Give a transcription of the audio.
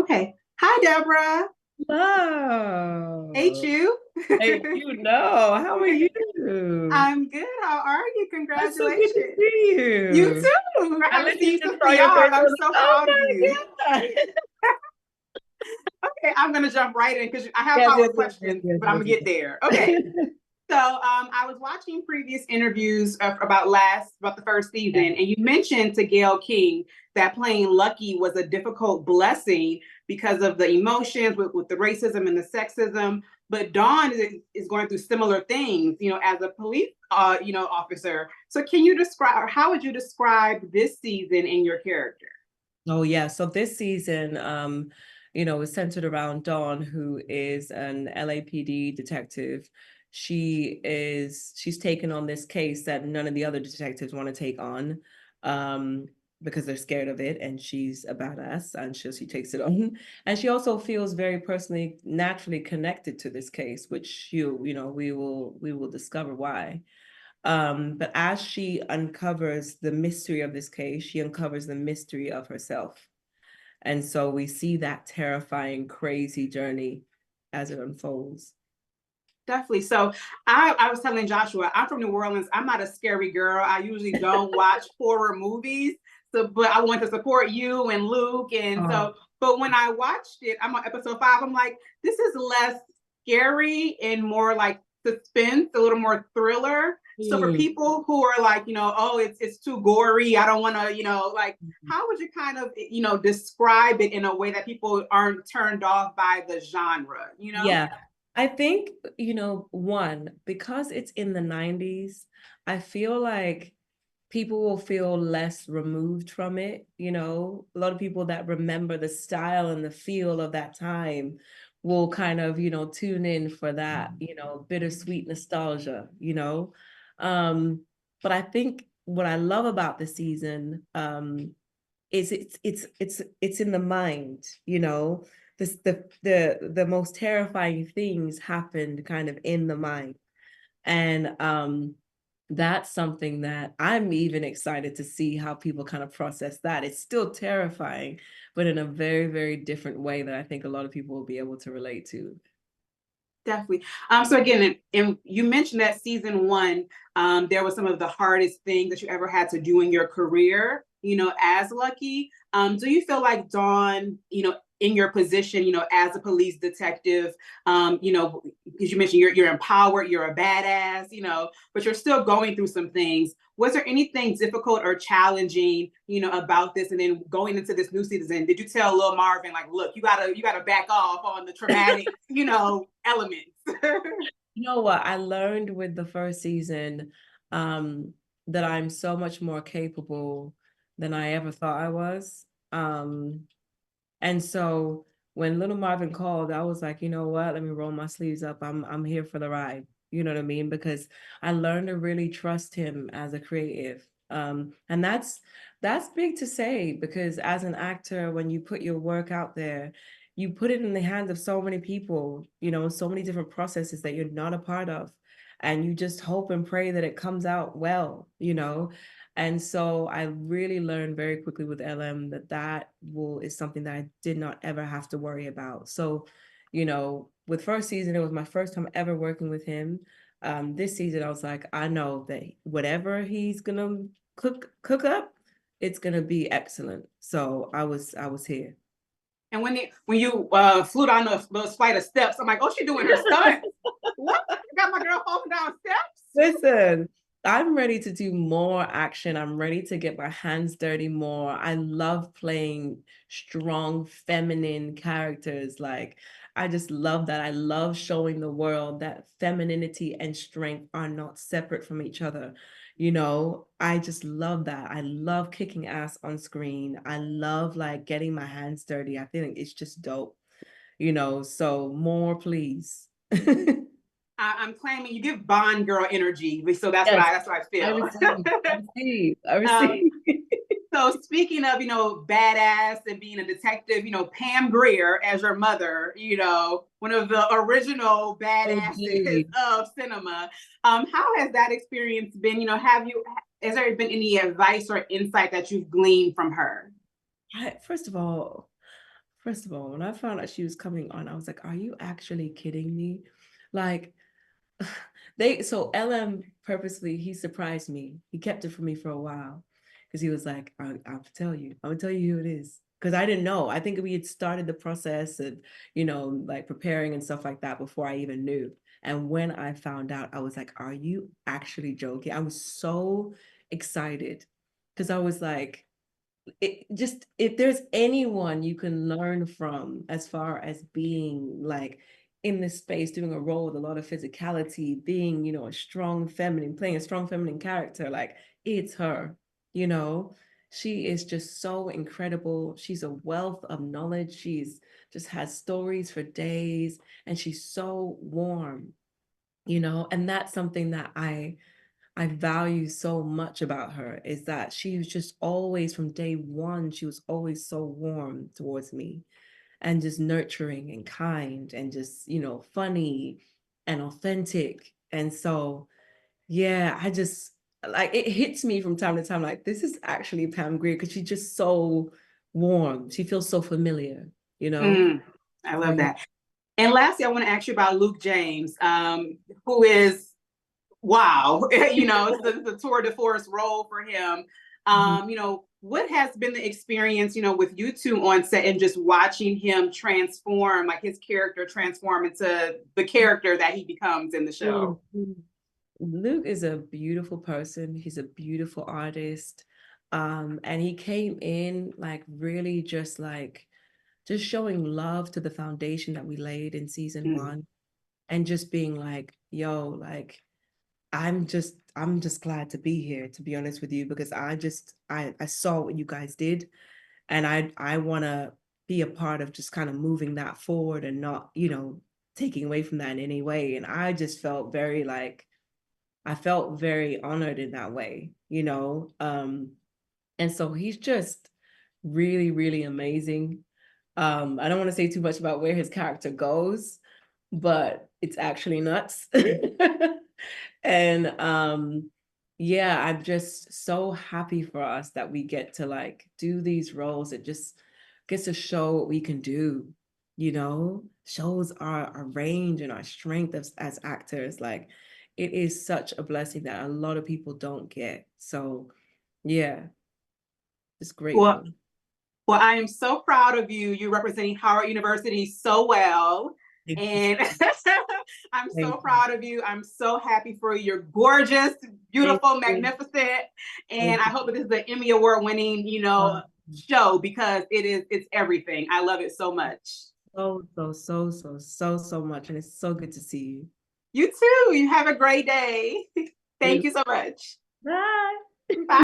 Okay. Hi, Deborah. Hate Wow. you. Hey, you know, how are you? I'm good. How are you? That's so good to Congratulations. see You you. too. I I haven't seen literally you just since saw the your face. yard. I I'm was so like, oh proud of you. my God. Okay, I'm gonna jump right in because I have Yes, yes, follow-up yes, yes, questions, yes, but I'm yes, gonna get there. Okay. yes. So I was watching previous interviews about the first season, Yeah. and you mentioned to Gail King that playing Lucky was a difficult blessing because of the emotions with the racism and the sexism. But Dawn is going through similar things, as a police, officer. So can you describe, or how would you describe this season in your character? Oh yeah. So this season, is centered around Dawn, who is an LAPD detective. She's taken on this case that none of the other detectives want to take on, um, because they're scared of it, and she's a badass, and she takes it on. And she also feels very personally, naturally connected to this case, which we will discover why. But as she uncovers the mystery of this case, she uncovers the mystery of herself. And so we see that terrifying, crazy journey as it unfolds. Definitely. So I was telling Joshua, I'm from New Orleans. I'm not a scary girl. I usually don't watch horror movies. So, but I want to support you and Luke. And Oh, so, but when I watched it, I'm on episode 5. I'm like, this is less scary and more like suspense, a little more thriller. So for mm. people who are like, oh, it's too gory. I don't want to, like, how would you kind of, describe it in a way that people aren't turned off by the genre? Yeah. I think, one, because it's in the 90s, I feel like people will feel less removed from it. A lot of people that remember the style and the feel of that time will kind of, tune in for that, bittersweet nostalgia. Um, but I think what I love about the season, is it's in the mind. The most terrifying things happened kind of in the mind. And that's something that I'm even excited to see how people kind of process that. It's still terrifying, but in a very, very different way that I think a lot of people will be able to relate to. Definitely. So again, and you mentioned that season 1, there was some of the hardest things that you ever had to do in your career, as Lucky. Do you feel like Dawn, in your position, as a police detective, because you mentioned you're empowered, you're a badass, but you're still going through some things. Was there anything difficult or challenging, about this? And then going into this new season, did you tell Lil Marvin, like, look, you gotta back off on the traumatic, elements? You know what? I learned with the first season, that I'm so much more capable than I ever thought I was. Um, and so when Little Marvin called, I was like, you know what? Let me roll my sleeves up. I'm here for the ride. You know what I mean? Because I learned to really trust him as a creative. And that's big to say, because as an actor, when you put your work out there, you put it in the hands of so many people, so many different processes that you're not a part of. And you just hope and pray that it comes out well. And so I really learned very quickly with LM that is something that I did not ever have to worry about. So, with first season, it was my first time ever working with him. This season, I was like, I know that whatever he's gonna cook up, it's gonna be excellent. So I was here. And when you flew down those flight of steps, I'm like, oh, she's doing her stunt. What? I got my girl falling down steps. Listen, I'm ready to do more action. I'm ready to get my hands dirty more. I love playing strong, feminine characters. Like, I just love that. I love showing the world that femininity and strength are not separate from each other. I just love that. I love kicking ass on screen. I love like getting my hands dirty. I think it's just dope. So more, please. I'm claiming you give Bond girl energy, so that's what Yes, I I feel. receive. I receive. I um, receive. so speaking of badass and being a detective, Pam Grier as your mother, one of the original Oh, badasses gee. of cinema. How has that experience been? Has there been any advice or insight that you've gleaned from her? First of all, First of all, when I found out she was coming on, I was like, are you actually kidding me? Like, so LM purposely, he surprised me. He kept it from me for a while because he was like, I'll tell you, I'm gonna tell you who it is. Because I didn't know. I think we had started the process of, like preparing and stuff like that before I even knew. And when I found out, I was like, are you actually joking? I was so excited because I was like, if there's anyone you can learn from as far as being like in this space, doing a role with a lot of physicality, being, a strong feminine, playing a strong feminine character, like it's her, you know. She is just so incredible. She's a wealth of knowledge. She's just has stories for days, and she's so warm, and that's something that I value so much about her, is that she was just always, from day one, she was always so warm towards me and just nurturing and kind and just, funny and authentic. And so, yeah, I just like it hits me from time to time, like, this is actually Pam Grier, because she's just so warm. She feels so familiar, you know? I So, love yeah. that. And lastly, I want to ask you about Luke James, who is wow, it's the tour de force role for him. Mhm. What has been the experience, with you two on set and just watching him transform, like his character transform into the character that he becomes in the show? Mhm. Luke is a beautiful person. He's a beautiful artist. And he came in like really just showing love to the foundation that we laid in season Mm. one, and just being like, yo, like I'm just glad to be here, to be honest with you, because I saw what you guys did, and I wanna be a part of just kind of moving that forward and not, taking away from that in any way. And I just felt very like I felt very honored in that way, and so he's just really, really amazing. I don't want to say too much about where his character goes, but it's actually nuts. And yeah, I'm just so happy for us that we get to like do these roles. It just gets to show what we can do, shows our range and our strength as actors. Like, it is such a blessing that a lot of people don't get. So yeah, just Well, grateful. Well, I am so proud of you. You're representing Howard University so well. Thank you. And I'm so Thank you. proud of you. I'm so happy for you. You're gorgeous, Thank beautiful, you. magnificent. And Thank I you. hope that this is an Emmy Award winning, show, because it's everything. I love it so much. So much. And it's so good to see you. You too. You have a great day. You. Thank you so much. Bye. Bye.